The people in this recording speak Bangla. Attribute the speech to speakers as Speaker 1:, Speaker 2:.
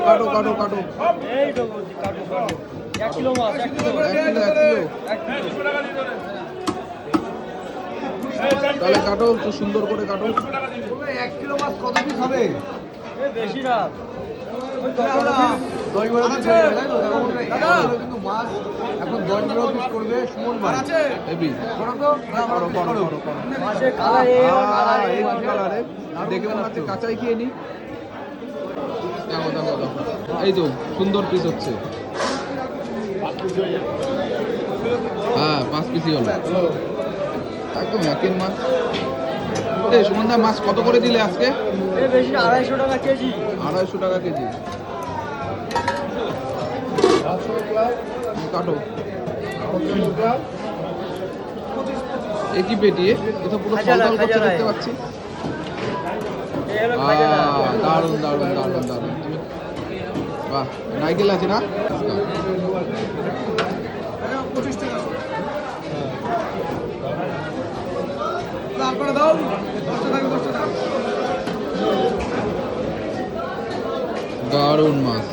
Speaker 1: কাটো কাটো কাটো
Speaker 2: এই তো কাটো কাটো 1 কিলো মাছ 1 কিলো
Speaker 1: 1 কিলো 1 কিলো তাহলে কাটো একটু সুন্দর করে কাটো
Speaker 3: 1 কিলো মাছ কত পিস হবে?
Speaker 2: বেশি না
Speaker 3: কিন্তু মাছ এখন 10 পিস করবে সুমন মাছ আছে
Speaker 1: হেভি
Speaker 3: করো তো
Speaker 1: করো করো করো করো
Speaker 2: মাছের কালার এই
Speaker 1: কালারে দেখে মনে হচ্ছে কাঁচাই খেয়ে নি দেখো দেখো দেখো এই তো সুন্দর পিস হচ্ছে হ্যাঁ 5 পিসই হলো একদম একের মাছ এই সুমনদা মাছ কত করে দিলে আজকে
Speaker 2: বেশি না 250 টাকা কেজি
Speaker 1: 250 টাকা কেজি কাটো একই পেটি এ তো পুরো ফল ফল করতে দেখতে পাচ্ছি দারুন দারুন দারুন দারুন বাহ নাইকেল আছে না দারুন মাছ